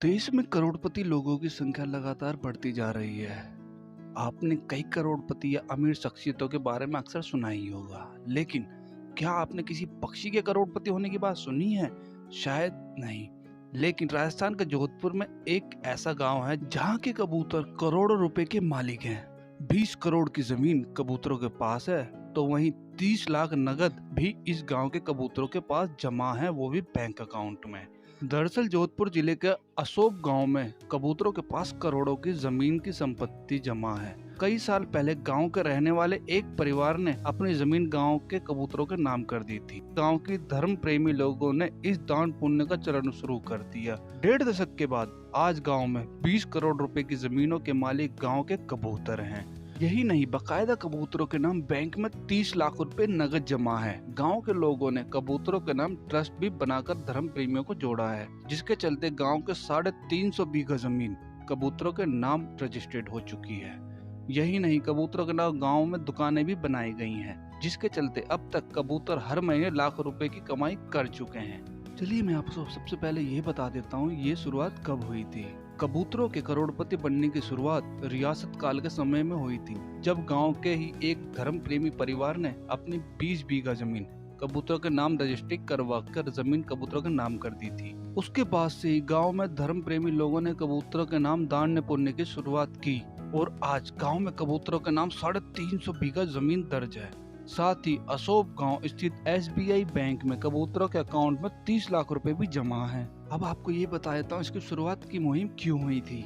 देश में करोड़पति लोगों की संख्या लगातार बढ़ती जा रही है। आपने कई करोड़पति या अमीर शख्सियतों के बारे में अक्सर सुना ही होगा, लेकिन क्या आपने किसी पक्षी के करोड़पति होने की बात सुनी है? शायद नहीं। लेकिन राजस्थान के जोधपुर में एक ऐसा गांव है जहां के कबूतर करोड़ों रुपए के मालिक हैं। 20 करोड़ की जमीन कबूतरों के पास है, तो वहीं 30 लाख नगद भी इस गांव के कबूतरों के पास जमा है, वो भी बैंक अकाउंट में। दरअसल जोधपुर जिले के असोब गांव में कबूतरों के पास करोड़ों की जमीन की संपत्ति जमा है। कई साल पहले गांव के रहने वाले एक परिवार ने अपनी जमीन गांव के कबूतरों के नाम कर दी थी। गांव की धर्म प्रेमी लोगों ने इस दान पुण्य का चलन शुरू कर दिया। 1.5 दशक के बाद आज गांव में 20 करोड़ रुपए की जमीनों के मालिक गांव के कबूतर हैं। यही नहीं, बकायदा कबूतरों के नाम बैंक में 30 लाख रुपए नगद जमा है। गांव के लोगों ने कबूतरों के नाम ट्रस्ट भी बनाकर धर्म प्रेमियों को जोड़ा है, जिसके चलते गांव के 350 बीघा जमीन कबूतरों के नाम रजिस्टर्ड हो चुकी है। यही नहीं, कबूतरों के नाम गांव में दुकानें भी बनाई गई हैं, जिसके चलते अब तक कबूतर हर महीने लाख रुपए की कमाई कर चुके हैं। चलिए मैं आपको सबसे पहले ये बता देता हूँ ये शुरुआत कब हुई थी। कबूतरों के करोड़पति बनने की शुरुआत रियासत काल के समय में हुई थी, जब गांव के ही एक धर्म प्रेमी परिवार ने अपनी 20 बीघा जमीन कबूतरों के नाम रजिस्ट्री करवा कर जमीन कबूतरों के नाम कर दी थी। उसके बाद से ही गांव में धर्म प्रेमी लोगों ने कबूतरों के नाम दान पुण्य की शुरुआत की और आज गांव में कबूतरों के नाम 350 बीघा जमीन दर्ज है। साथ ही असोब गांव स्थित SBI बैंक में कबूतरों के अकाउंट में 30 लाख रुपए भी जमा है। अब आपको ये बता देता हूँ इसकी शुरुआत की मुहिम क्यों हुई थी।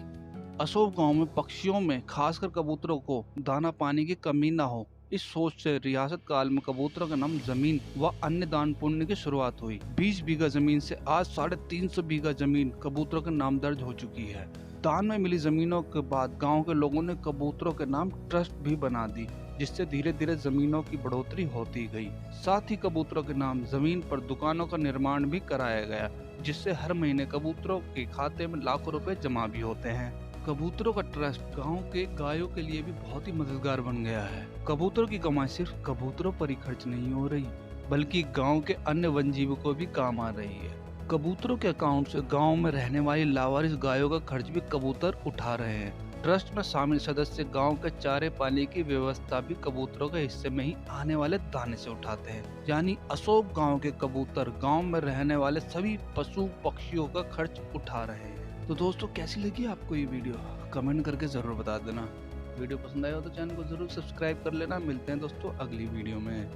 असोब गांव में पक्षियों में खासकर कबूतरों को दाना पानी की कमी न हो, इस सोच से रियासत काल में कबूतरों के नाम जमीन व अन्य दान पुण्य की शुरुआत हुई। 20 बीघा जमीन से आज 350 बीघा जमीन कबूतरों के नाम दर्ज हो चुकी है। दान में मिली जमीनों के बाद गांव के लोगों ने कबूतरों के नाम ट्रस्ट भी बना दी, जिससे धीरे धीरे जमीनों की बढ़ोतरी होती गई। साथ ही कबूतरों के नाम जमीन पर दुकानों का निर्माण भी कराया गया, जिससे हर महीने कबूतरों के खाते में लाखों रुपए जमा भी होते हैं। कबूतरों का ट्रस्ट गांव के गायों के लिए भी बहुत ही मददगार बन गया है। कबूतरों की कमाई सिर्फ कबूतरों पर ही खर्च नहीं हो रही, बल्कि गांव के अन्य वन जीवों को भी काम आ रही है। कबूतरों के अकाउंट से गांव में रहने वाली लावारिस गायों का खर्च भी कबूतर उठा रहे हैं। ट्रस्ट में शामिल सदस्य गांव के चारे पानी की व्यवस्था भी कबूतरों के हिस्से में ही आने वाले दाने से उठाते हैं। यानी असोब गांव के कबूतर गांव में रहने वाले सभी पशु पक्षियों का खर्च उठा रहे हैं। तो दोस्तों, कैसी लगी आपको ये वीडियो? कमेंट करके जरूर बता देना। वीडियो पसंद आया हो तो चैनल को जरूर सब्सक्राइब कर लेना। मिलते हैं दोस्तों अगली वीडियो में।